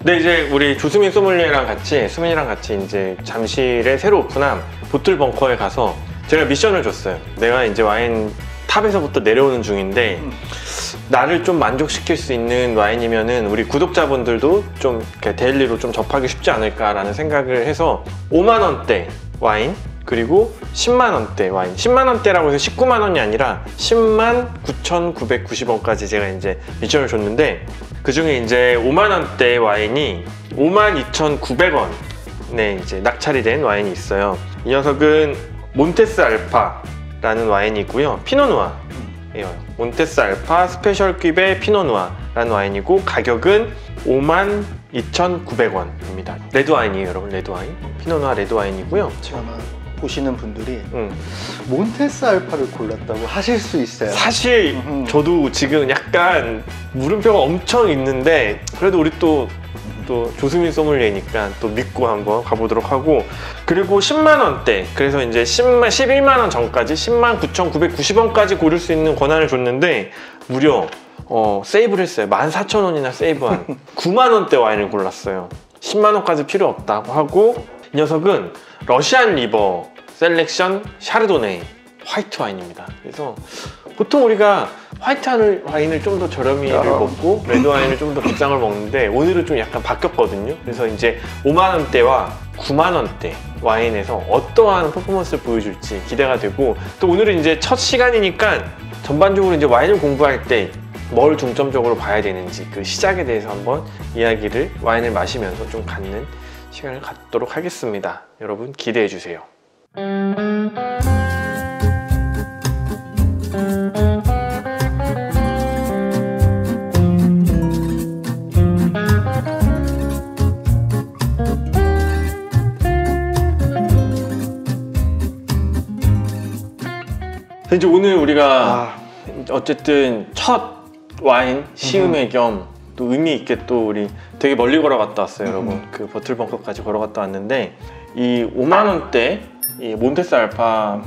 네, 이제 우리 조수민 소믈리에랑 같이, 수민이랑 같이 이제 잠실에 새로 오픈한 보틀 벙커에 가서 제가 미션을 줬어요. 내가 이제 와인 탑에서부터 내려오는 중인데 나를 좀 만족시킬 수 있는 와인이면은 우리 구독자분들도 좀 이렇게 데일리로 좀 접하기 쉽지 않을까라는 생각을 해서 5만 원대 와인 그리고 10만 원대 와인, 10만 원대라고 해서 19만 원이 아니라 10만 9,990원까지 제가 이제 미션을 줬는데 그 중에 이제 5만 원대 와인이 52,900원에 이제 낙찰이 된 와인이 있어요. 이 녀석은 몬테스 알파라는 와인이고요. 피노누아예요. 몬테스 알파 스페셜 큐베 피노누아라는 와인이고 가격은 52,900원입니다. 레드 와인이에요, 여러분. 레드 와인. 피노누아 레드 와인이고요. 아마 보시는 분들이 몬테스 알파를 골랐다고 하실 수 있어요. 사실 저도 지금 약간 물음표가 엄청 있는데 그래도 우리 또 조수민 소믈리에니까 또 믿고 한번 가보도록 하고 그리고 10만 원대 그래서 이제 11만 원 전까지 10만 9,990원까지 고를 수 있는 권한을 줬는데 무려 세이브를 했어요. 14,000원이나 세이브한 9만 원대 와인을 골랐어요. 10만 원까지 필요 없다고 하고 이 녀석은 러시안 리버 셀렉션 샤르도네 화이트 와인입니다. 그래서 보통 우리가 화이트 와인을 좀 더 저렴이를 먹고 레드 와인을 좀 더 비싼 걸 먹는데 오늘은 좀 약간 바뀌었거든요. 그래서 이제 5만 원대와 9만 원대 와인에서 어떠한 퍼포먼스를 보여줄지 기대가 되고 또 오늘은 이제 첫 시간이니까 전반적으로 이제 와인을 공부할 때 뭘 중점적으로 봐야 되는지 그 시작에 대해서 한번 이야기를 와인을 마시면서 좀 갖는 시간을 갖도록 하겠습니다. 여러분 기대해 주세요. 이제 오늘 우리가 어쨌든 첫 와인 시음회 겸 또 의미 있게 또 우리 되게 멀리 걸어갔다 왔어요, 여러분. 그 버틀 벙커까지 걸어갔다 왔는데 이 5만 원대 이 몬테스 알파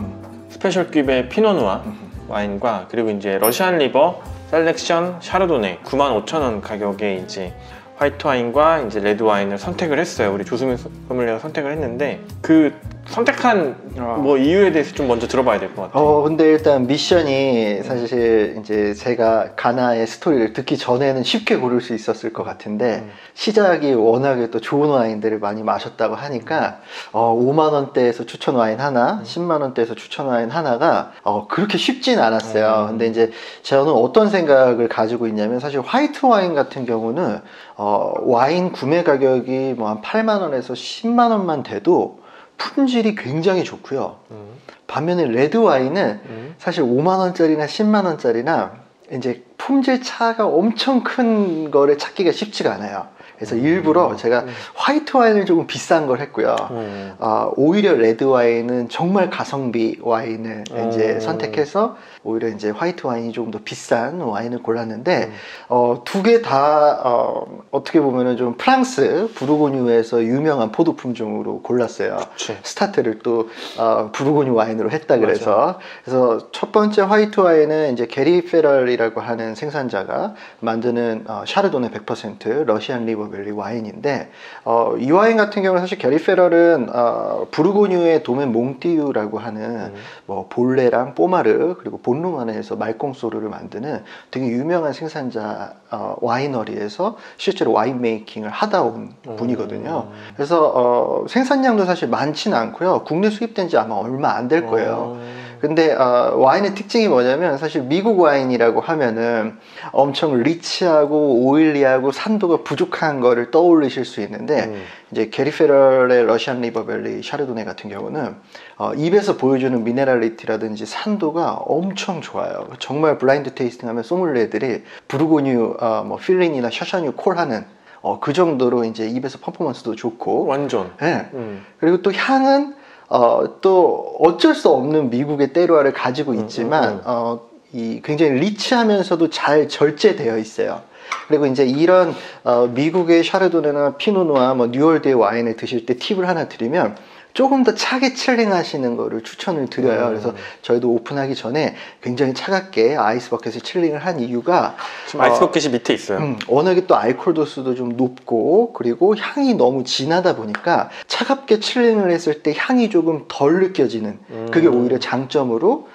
스페셜 큐베 피노누아 와인과 그리고 이제 러시안 리버 셀렉션 샤르도네 95,000원 가격에 이제 화이트 와인과 이제 레드 와인을 선택을 했어요. 우리 조수민 소믈리에가 선택을 했는데 그 선택한 뭐 이유에 대해서 좀 먼저 들어봐야 될 것 같아요. 근데 일단 미션이 사실 이제 제가 가나의 스토리를 듣기 전에는 쉽게 고를 수 있었을 것 같은데 시작이 워낙에 또 좋은 와인들을 많이 마셨다고 하니까 5만 원대에서 추천 와인 하나, 10만 원대에서 추천 와인 하나가 그렇게 쉽진 않았어요. 근데 이제 저는 어떤 생각을 가지고 있냐면 사실 화이트 와인 같은 경우는 와인 구매 가격이 뭐 한 8만 원에서 10만 원만 돼도 품질이 굉장히 좋고요. 반면에 레드 와인은 사실 5만 원짜리나 10만 원짜리나 이제 품질 차가 엄청 큰 거를 찾기가 쉽지가 않아요. 그래서 일부러 제가 화이트 와인을 조금 비싼 걸 했고요. 오히려 레드 와인은 정말 가성비 와인을 이제 선택해서 오히려 이제 화이트 와인이 조금 더 비싼 와인을 골랐는데 두 개 다 어떻게 보면은 좀 프랑스 부르고뉴에서 유명한 포도 품종으로 골랐어요. 그치. 스타트를 또 부르고뉴 와인으로 했다 그래서 그래서 첫 번째 화이트 와인은 이제 게리 페럴이라고 하는 생산자가 만드는 샤르도네 100% 러시안 리버밸리 와인인데 이 와인 같은 경우는 사실 게리 페럴은 부르고뉴의 도멘 몽띠유라고 하는 뭐 볼레랑 뽀마르 그리고 본루만에서 말콩소르를 만드는 되게 유명한 생산자 와이너리에서 실제로 와인 메이킹을 하다 온 분이거든요. 그래서 생산량도 사실 많지는 않고요. 국내 수입된 지 아마 얼마 안 될 거예요. 근데 와인의 특징이 뭐냐면 사실 미국 와인이라고 하면은 엄청 리치하고 오일리하고 산도가 부족한 거를 떠올리실 수 있는데 이제 게리 페럴의 러시안 리버밸리 샤르도네 같은 경우는 입에서 보여주는 미네랄리티라든지 산도가 엄청 좋아요. 정말 블라인드 테이스팅 하면 소믈리에들이 부르고뉴 뭐 필린이나 샤샤뉴 콜 하는 그 정도로 이제 입에서 퍼포먼스도 좋고 완전. 네. 그리고 또 향은 또 어쩔 수 없는 미국의 때루아를 가지고 있지만 이 굉장히 리치하면서도 잘 절제되어 있어요. 그리고 이제 이런 미국의 샤르도네나 피노누아, 뭐 뉴올드의 와인을 드실 때 팁을 하나 드리면 조금 더 차게 칠링 하시는 거를 추천을 드려요. 그래서 저희도 오픈하기 전에 굉장히 차갑게 아이스 버켓에 칠링을 한 이유가 지금 아이스 버켓이 밑에 있어요. 워낙에 또 알코올 도수도 좀 높고 그리고 향이 너무 진하다 보니까 차갑게 칠링을 했을 때 향이 조금 덜 느껴지는 그게 오히려 장점으로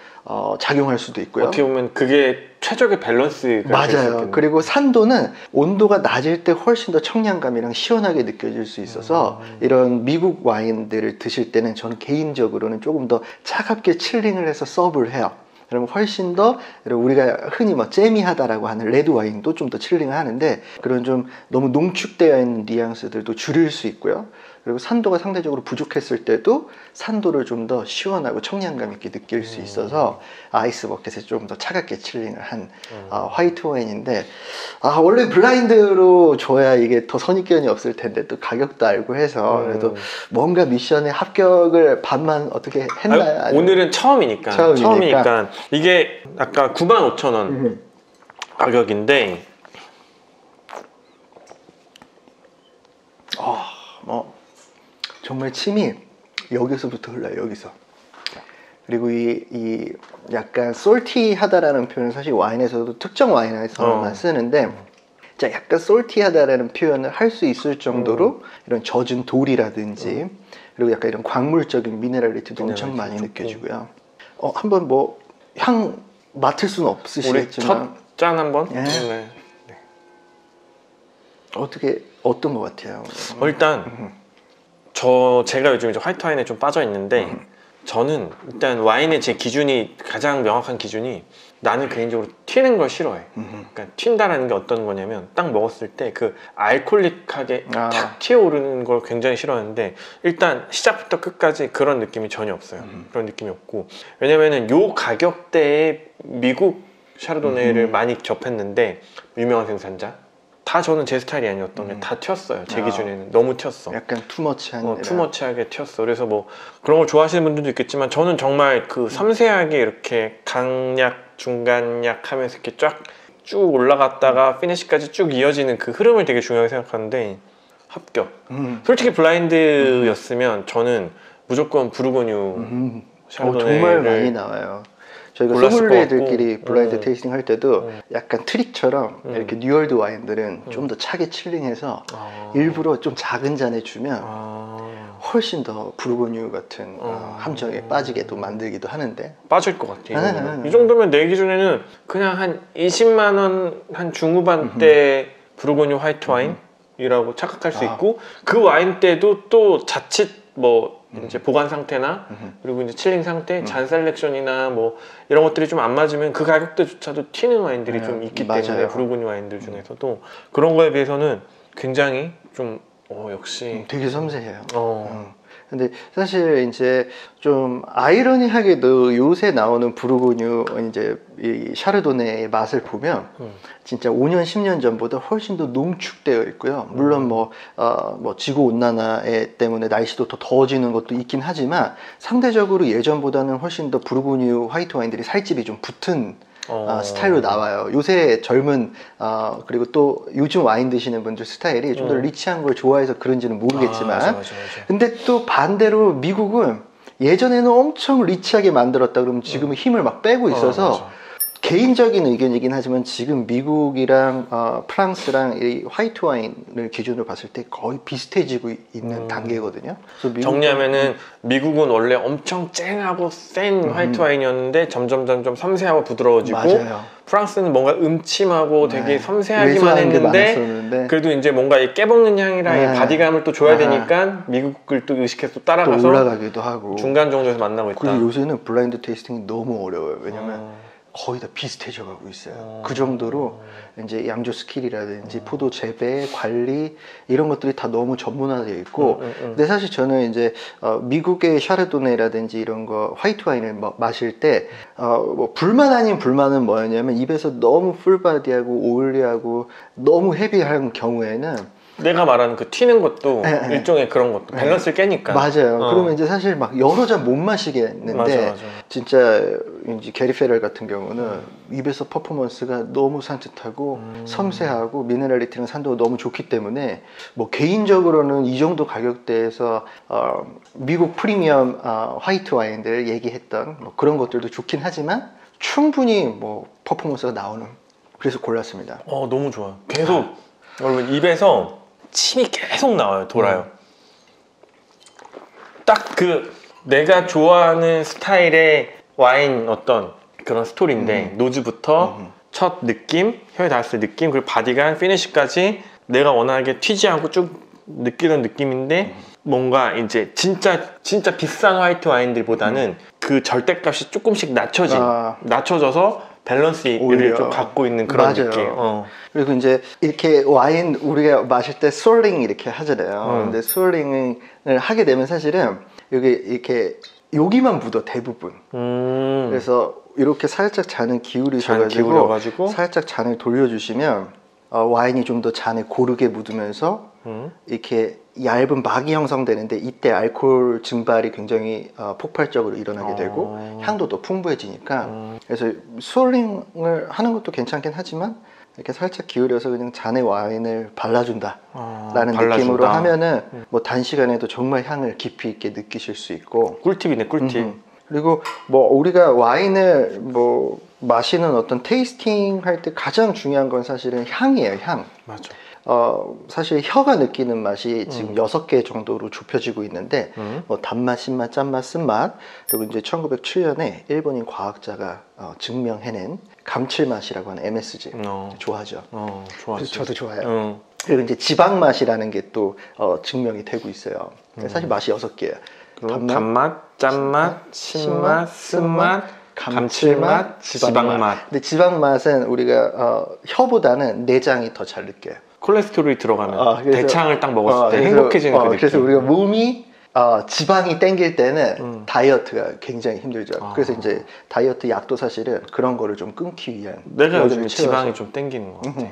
작용할 수도 있고요. 어떻게 보면 그게 최적의 밸런스가 맞아요. 그리고 산도는 온도가 낮을 때 훨씬 더 청량감이랑 시원하게 느껴질 수 있어서 이런 미국 와인들을 드실 때는 저는 개인적으로는 조금 더 차갑게 칠링을 해서 서브를 해요. 그러면 훨씬 더 우리가 흔히 뭐 재미하다라고 하는 레드 와인도 좀 더 칠링을 하는데 그런 좀 너무 농축되어 있는 뉘앙스들도 줄일 수 있고요. 그리고 산도가 상대적으로 부족했을 때도 산도를 좀 더 시원하고 청량감 있게 느낄 수 있어서 아이스 버켓에 좀 더 차갑게 칠링을 한 화이트 와인인데 원래 블라인드로 줘야 이게 더 선입견이 없을 텐데 또 가격도 알고 해서 그래도 뭔가 미션에 합격을 반만 어떻게 했나요? 아유, 오늘은 처음이니까 이게 아까 95,000원 가격인데 정말 침이 여기서부터 흘러요. 여기서. 그리고 이 약간 솔티하다라는 표현은 사실 와인에서도 특정 와인에서만 쓰는데 진짜 약간 솔티하다라는 표현을 할 수 있을 정도로 이런 젖은 돌이라든지 그리고 약간 이런 광물적인 미네랄리티도 엄청 많이 느껴지고요. 한번 뭐 향 맡을 수는 우리 없으시겠지만 첫 짠 한번. 예. 네. 어떤 것 같아요? 일단 제가 요즘 이제 화이트 와인에 좀 빠져 있는데 저는 일단 와인의 제 기준이 가장 명확한 기준이 나는 개인적으로 튀는 걸 싫어해. 그러니까 튄다라는 게 어떤 거냐면 딱 먹었을 때 그 알코올릭하게 탁 튀어오르는 걸 굉장히 싫어하는데 일단 시작부터 끝까지 그런 느낌이 전혀 없어요. 그런 느낌이 없고 왜냐면은 요 가격대에 미국 샤르도네를 많이 접했는데 유명한 생산자 다 저는 제 스타일이 아니었던 게 다 튀었어요. 제 기준에는 너무 튀었어. 약간 투머치한 투머치하게 튀었어. 그래서 뭐 그런 걸 좋아하시는 분들도 있겠지만 저는 정말 그 섬세하게 이렇게 강약, 중간약 하면서 이렇게 쭉 올라갔다가 피니시까지 쭉 이어지는 그 흐름을 되게 중요하게 생각하는데 합격. 솔직히 블라인드였으면 저는 무조건 부르고뉴 샤르도네를 정말 많이 나와요. 저희가 소믈리에들끼리 블라인드 테이스팅 할 때도 약간 트릭처럼 이렇게 뉴월드 와인들은 좀 더 차게 칠링해서 일부러 좀 작은 잔에 주면 훨씬 더 부르고뉴 같은 함정에 빠지게 또 만들기도 하는데 빠질 것 같아요. 이 정도면 내 기준에는 그냥 한 20만 원 한 중후반대 부르고뉴 화이트 와인이라고 착각할 수 있고 그 와인 때도 또 자칫 뭐 이제 보관 상태나 그리고 이제 칠링 상태, 잔 셀렉션이나 뭐 이런 것들이 좀 안 맞으면 그 가격대조차도 튀는 와인들이 좀 있기 때문에 부르고뉴 와인들 중에서도 그런 거에 비해서는 굉장히 좀 역시 되게 섬세해요. 근데 사실 이제 좀 아이러니하게도 요새 나오는 부르고뉴 이제 이 샤르도네의 맛을 보면 진짜 5년 10년 전보다 훨씬 더 농축되어 있고요. 물론 뭐 지구 온난화 때문에 날씨도 더 더워지는 것도 있긴 하지만 상대적으로 예전보다는 훨씬 더 부르고뉴 화이트 와인들이 살집이 좀 붙은 스타일로 나와요. 요새 젊은 그리고 또 요즘 와인 드시는 분들 스타일이 좀 더 리치한 걸 좋아해서 그런지는 모르겠지만 맞아. 근데 또 반대로 미국은 예전에는 엄청 리치하게 만들었다 그러면 지금은 힘을 막 빼고 있어서 개인적인 의견이긴 하지만 지금 미국이랑 프랑스랑 이 화이트 와인을 기준으로 봤을 때 거의 비슷해지고 있는 단계거든요. 그래서 정리하면은 미국은 원래 엄청 쨍하고 센 화이트 와인이었는데 점점 섬세하고 부드러워지고 프랑스는 뭔가 음침하고 되게 섬세하기만 했는데 그래도 이제 뭔가 이 깨먹는 향이랑 이 바디감을 또 줘야 되니까 미국을 또 의식해서 또 따라가서 또 올라가기도 하고 중간 정도에서 만나고 있다. 그리고 요새는 블라인드 테이스팅이 너무 어려워요. 왜냐면 거의 다 비슷해져 가고 있어요. 그 정도로 이제 양조 스킬이라든지 포도 재배, 관리 이런 것들이 다 너무 전문화되어 있고 근데 사실 저는 이제 미국의 샤르도네라든지 이런 거 화이트 와인을 마실 때 뭐 불만 아닌 불만은 뭐였냐면 입에서 너무 풀바디하고 오일리하고 너무 헤비한 경우에는 내가 말하는 그 튀는 것도 네, 네. 일종의 그런 것도 밸런스를 깨니까. 맞아요. 그러면 이제 사실 막 여러 잔 못 마시겠는데 맞아. 진짜 이제 게리 페럴 같은 경우는 입에서 퍼포먼스가 너무 산뜻하고 섬세하고 미네랄리티랑 산도가 너무 좋기 때문에 뭐 개인적으로는 이 정도 가격대에서 미국 프리미엄 화이트 와인들 얘기했던 뭐 그런 것들도 좋긴 하지만 충분히 뭐 퍼포먼스가 나오는, 그래서 골랐습니다. 너무 좋아요. 계속 여러분 입에서 침이 계속 나와요. 돌아요. 딱 그 내가 좋아하는 스타일의 와인 어떤 그런 스토리인데 노즈부터 첫 느낌, 혀에 닿았을 때 느낌, 그리고 바디감, 피니쉬까지 내가 워낙에 튀지 않고 쭉 느끼는 느낌인데 뭔가 이제 진짜 비싼 화이트 와인들보다는 그 절대값이 조금씩 낮춰져서 밸런스를 오히려. 좀 갖고 있는 그런 맞아요. 느낌. 그리고 이제 이렇게 와인 우리가 마실 때 스월링 이렇게 하잖아요. 근데 스월링을 하게 되면 사실은 여기 이렇게 여기만 묻어 대부분. 그래서 이렇게 살짝 잔을 기울이셔가지고 살짝 잔을 돌려주시면 와인이 좀 더 잔에 고르게 묻으면서 이렇게 얇은 막이 형성되는데 이때 알코올 증발이 굉장히 폭발적으로 일어나게 되고 향도 더 풍부해지니까 그래서 스월링을 하는 것도 괜찮긴 하지만 이렇게 살짝 기울여서 그냥 잔에 와인을 발라준다 라는 느낌으로 하면은 뭐 단시간에도 정말 향을 깊이 있게 느끼실 수 있고. 꿀팁이네, 꿀팁. 그리고 뭐 우리가 와인을 뭐 마시는 어떤 테이스팅 할 때 가장 중요한 건 사실은 향이에요. 향. 맞아. 사실 혀가 느끼는 맛이 지금 6개 정도로 좁혀지고 있는데 뭐 단맛, 신맛, 짠맛, 쓴맛, 그리고 이제 1907년에 일본인 과학자가 증명해낸 감칠맛이라고 하는 MSG 좋아하죠. 좋아하죠. 저도 좋아해요. 그리고 이제 지방맛이라는 게 또 증명이 되고 있어요. 사실 맛이 6개예요. 단맛, 짠맛, 신맛, 쓴맛, 감칠맛, 지방맛. 근데 지방맛은 우리가 혀보다는 내장이 더 잘 느껴요. 콜레스테롤이 들어가면 대창을 딱 먹었을 때 행복해지는 그 느낌. 그래서 우리가 몸이 지방이 땡길 때는 다이어트가 굉장히 힘들죠. 그래서 이제 다이어트 약도 사실은 그런 거를 좀 끊기 위한. 내가 요즘에 지방이 좀 땡기는 것 같아.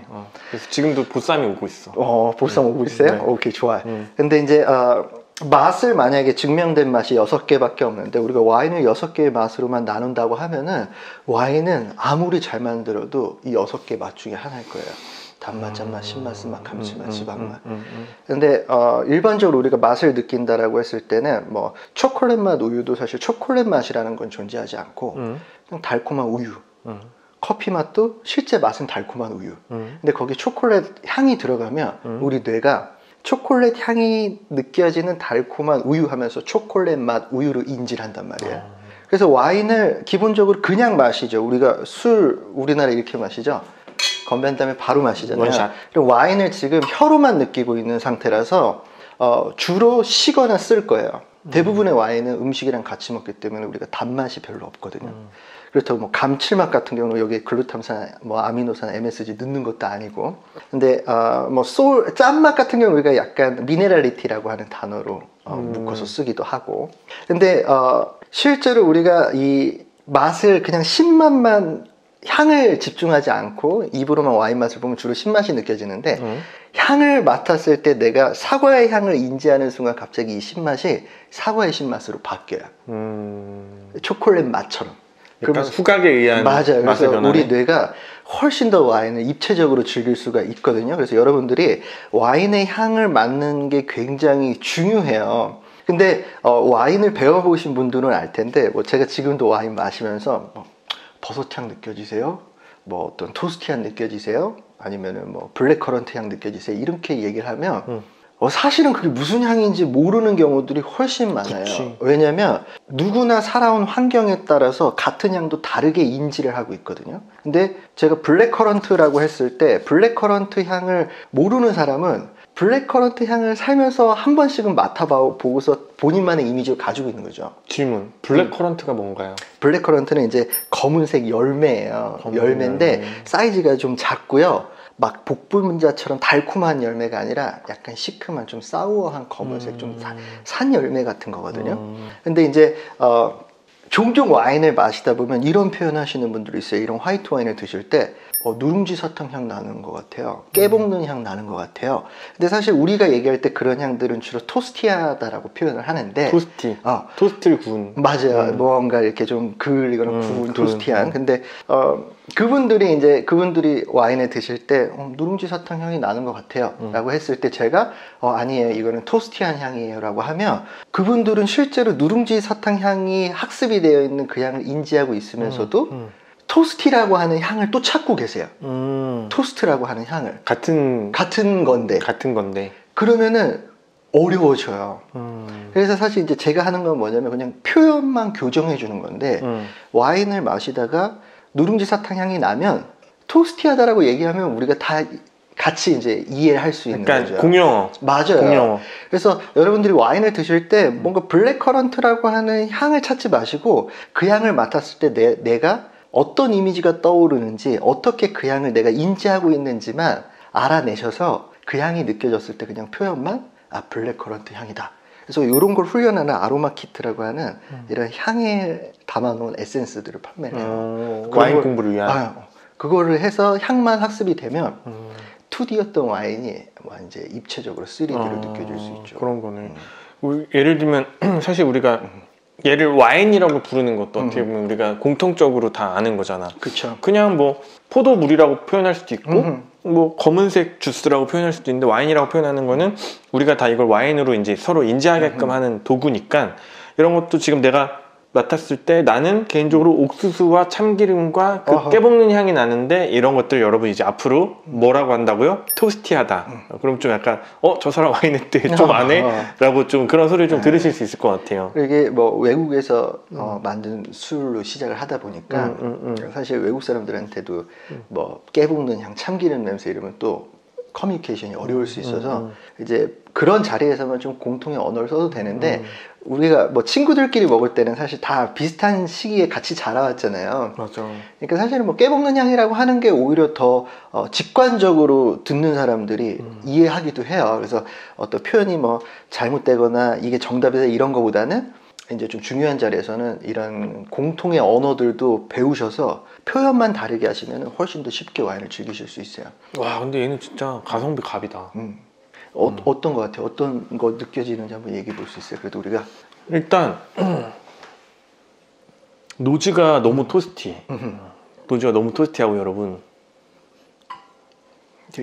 그래서 지금도 보쌈이 오고 있어. 보쌈 오고 있어요? 네. 오케이, 좋아요. 근데 이제 맛을 만약에 증명된 맛이 6개밖에 없는데 우리가 와인을 6개의 맛으로만 나눈다고 하면은 와인은 아무리 잘 만들어도 이 6개 맛 중에 하나일 거예요. 단맛, 짠맛, 신맛, 쓴맛, 감칠맛, 지방맛. 근데 일반적으로 우리가 맛을 느낀다라고 했을 때는 뭐 초콜릿 맛 우유도 사실 초콜릿 맛이라는 건 존재하지 않고 그냥 달콤한 우유. 커피 맛도 실제 맛은 달콤한 우유. 근데 거기 초콜릿 향이 들어가면 우리 뇌가 초콜릿 향이 느껴지는 달콤한 우유 하면서 초콜릿 맛 우유로 인지를 한단 말이에요. 그래서 와인을 기본적으로 그냥 마시죠. 우리가 술 우리나라에 이렇게 마시죠. 건배한 다음에 바로 마시잖아요. 원샷. 그럼 와인을 지금 혀로만 느끼고 있는 상태라서 주로 시거나 쓸 거예요. 대부분의 와인은 음식이랑 같이 먹기 때문에 우리가 단맛이 별로 없거든요. 그렇다고 뭐 감칠맛 같은 경우는 여기에 글루탐산, 뭐 아미노산, MSG 넣는 것도 아니고. 근데 뭐 짠맛 같은 경우 우리가 약간 미네랄리티라고 하는 단어로 묶어서 쓰기도 하고. 근데 실제로 우리가 이 맛을 그냥 신맛만 향을 집중하지 않고 입으로만 와인 맛을 보면 주로 신맛이 느껴지는데 향을 맡았을 때 내가 사과의 향을 인지하는 순간 갑자기 이 신맛이 사과의 신맛으로 바뀌어요. 초콜릿 맛처럼. 약간 후각에 의한 맞아요. 맛의 그래서 변화네. 우리 뇌가 훨씬 더 와인을 입체적으로 즐길 수가 있거든요. 그래서 여러분들이 와인의 향을 맡는 게 굉장히 중요해요. 근데 와인을 배워보신 분들은 알 텐데 뭐 제가 지금도 와인 마시면서 뭐 버섯향 느껴지세요? 뭐 어떤 토스트 향 느껴지세요? 아니면은 뭐 블랙커런트 향 느껴지세요? 이렇게 얘기를 하면 사실은 그게 무슨 향인지 모르는 경우들이 훨씬 많아요. 그치. 왜냐면 누구나 살아온 환경에 따라서 같은 향도 다르게 인지를 하고 있거든요. 근데 제가 블랙커런트라고 했을 때 블랙커런트 향을 모르는 사람은 블랙커런트 향을 살면서 한 번씩은 맡아보고서 본인만의 이미지를 가지고 있는 거죠. 질문. 블랙커런트가 뭔가요? 블랙커런트는 이제 검은색 열매예요. 열매인데 사이즈가 좀 작고요. 막 복분자처럼 달콤한 열매가 아니라 약간 시큼한 좀 사우어한 검은색 좀 산 열매 같은 거거든요. 근데 이제 종종 와인을 마시다 보면 이런 표현 하시는 분들이 있어요. 이런 화이트 와인을 드실 때 누룽지 사탕 향 나는 것 같아요. 깨볶는 향 나는 것 같아요. 근데 사실 우리가 얘기할 때 그런 향들은 주로 토스티하다라고 표현을 하는데 토스티. 토스트를 구운. 맞아요. 뭔가 이렇게 좀 그을리거나 구운 토스티한. 구운. 근데 그분들이 와인을 드실 때 누룽지 사탕 향이 나는 것 같아요 라고 했을 때 제가 아니에요, 이거는 토스티한 향이에요 라고 하면 그분들은 실제로 누룽지 사탕 향이 학습이 되어 있는 그 향을 인지하고 있으면서도 토스티라고 하는 향을 또 찾고 계세요. 토스트라고 하는 향을 같은 건데 그러면은 어려워져요. 그래서 사실 이제 제가 하는 건 뭐냐면 그냥 표현만 교정해 주는 건데 와인을 마시다가 누룽지 사탕 향이 나면 토스티하다라고 얘기하면 우리가 다 같이 이제 이해를 할 수 있는 거죠. 공용어. 맞아요. 공용어. 그래서 여러분들이 와인을 드실 때 뭔가 블랙커런트라고 하는 향을 찾지 마시고 그 향을 맡았을 때 내가 어떤 이미지가 떠오르는지 어떻게 그 향을 내가 인지하고 있는지만 알아내셔서 그 향이 느껴졌을 때 그냥 표현만 블랙커런트 향이다. 그래서 이런 걸 훈련하는 아로마 키트라고 하는 이런 향에 담아놓은 에센스들을 판매를 해요. 와인 공부를 위한. 그거를 해서 향만 학습이 되면 2D였던 와인이 이제 입체적으로 3D로 느껴질 수 있죠. 그런 거네. 예를 들면 사실 우리가 얘를 와인이라고 부르는 것도 어떻게 보면 우리가 공통적으로 다 아는 거잖아. 그쵸. 그냥 뭐 포도물이라고 표현할 수도 있고 뭐 검은색 주스라고 표현할 수도 있는데 와인이라고 표현하는 거는 우리가 다 이걸 와인으로 이제 서로 인지하게끔 하는 도구니까 이런 것도 지금 내가 맡았을 때 나는 개인적으로 옥수수와 참기름과 그 깨볶는 향이 나는데 이런 것들 여러분 이제 앞으로 뭐라고 한다고요? 토스티하다. 그럼 좀 약간 저 사람 와인했대 좀 안 해? 라고 좀 그런 소리를 좀 들으실 수 있을 것 같아요. 이게 뭐 외국에서 만든 술로 시작을 하다 보니까 사실 외국 사람들한테도 뭐 깨볶는 향, 참기름 냄새 이러면 또 커뮤니케이션이 어려울 수 있어서 이제 그런 자리에서만 좀 공통의 언어를 써도 되는데 우리가 뭐 친구들끼리 먹을 때는 사실 다 비슷한 시기에 같이 자라왔잖아요. 맞아. 그러니까 사실은 뭐 깨볶는 향이라고 하는 게 오히려 더 직관적으로 듣는 사람들이 이해하기도 해요. 그래서 어떤 표현이 뭐 잘못되거나 이게 정답이다 이런 거보다는 이제 좀 중요한 자리에서는 이런 공통의 언어들도 배우셔서 표현만 다르게 하시면 훨씬 더 쉽게 와인을 즐기실 수 있어요. 와, 근데 얘는 진짜 가성비 갑이다. 어떤 거 같아요? 어떤 거 느껴지는지 한번 얘기해 볼 수 있어요? 그래도 우리가 일단 노즈가 너무 토스티. 노즈가 너무 토스티하고 여러분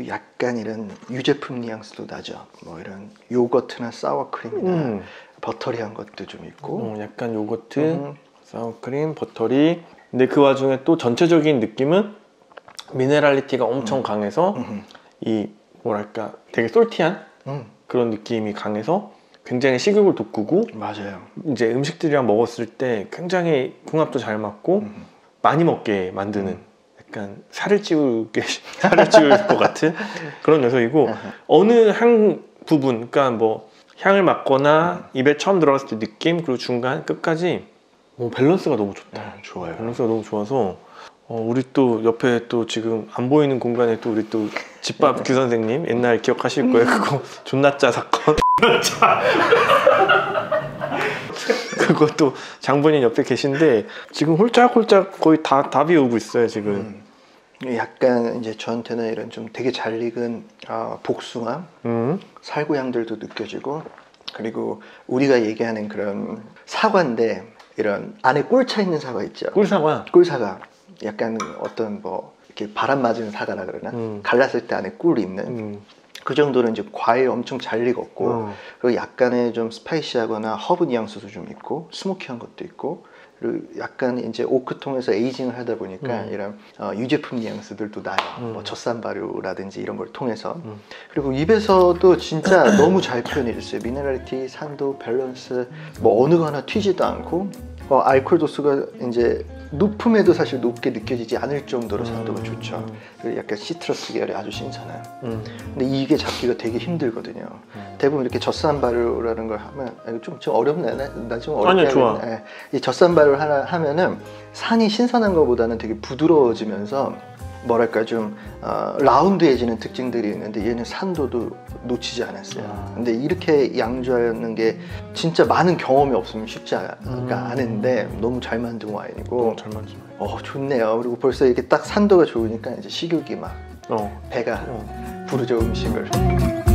약간 이런 유제품 뉘앙스도 나죠. 뭐 이런 요거트나 사워크림이나 버터리한 것도 좀 있고 약간 요거트, 사워크림, 버터리. 근데 그 와중에 또 전체적인 느낌은 미네랄리티가 엄청 강해서 이 뭐랄까 되게 솔티한 그런 느낌이 강해서 굉장히 식욕을 돋구고 맞아요. 이제 음식들이랑 먹었을 때 굉장히 궁합도 잘 맞고 많이 먹게 만드는 약간 살을 찌울 것 같은 그런 녀석이고 어느 한 부분 그러니까 뭐 향을 맡거나 입에 처음 들어갔을 때 느낌 그리고 중간 끝까지 밸런스가 너무 좋다. 좋아요. 밸런스가 너무 좋아서 우리 또 옆에 또 지금 안 보이는 공간에 또 우리 또 집밥 규 선생님 옛날 기억하실 거예요. 그거 존나짜 사건. 그것도 장본인 옆에 계신데 지금 홀짝홀짝 거의 다 비우고 있어요 지금. 약간 이제 저한테는 이런 좀 되게 잘 익은 복숭아, 살구향들도 느껴지고 그리고 우리가 얘기하는 그런 사과인데 이런 안에 꿀 차 있는 사과 있죠. 꿀사과. 약간 어떤 뭐 이렇게 바람 맞은 사과라 그러나 갈랐을 때 안에 꿀이 있는 그 정도는 이제 과일 엄청 잘 익었고 그리고 약간의 좀 스파이시하거나 허브 뉘앙스도 좀 있고 스모키한 것도 있고 그리고 약간 이제 오크통에서 에이징을 하다 보니까 이런 유제품 뉘앙스들도 나요. 뭐 젖산 발효라든지 이런 걸 통해서 그리고 입에서도 진짜 너무 잘 표현해 줬어요. 미네랄리티, 산도, 밸런스 뭐 어느 거 하나 튀지도 않고 알코올 도수가 이제 높음에도 사실 높게 느껴지지 않을 정도로 산도가 좋죠. 그리고 약간 시트러스 계열이 아주 신선해요. 근데 이게 잡기가 되게 힘들거든요. 대부분 이렇게 젖산 발효라는 걸 하면 좀 어렵네. 나 좀 어렵게 아니요, 좋아. 이 젖산 발효를 하면은 산이 신선한 것보다는 되게 부드러워지면서 뭐랄까 좀 라운드해지는 특징들이 있는데 얘는 산도도 놓치지 않았어요. 근데 이렇게 양조하는 게 진짜 많은 경험이 없으면 쉽지가 않은데 너무 잘 만든 와인이고 너무 잘 만든 와인. 좋네요. 그리고 벌써 이렇게 딱 산도가 좋으니까 이제 식욕이 막 배가 부르죠 음식을.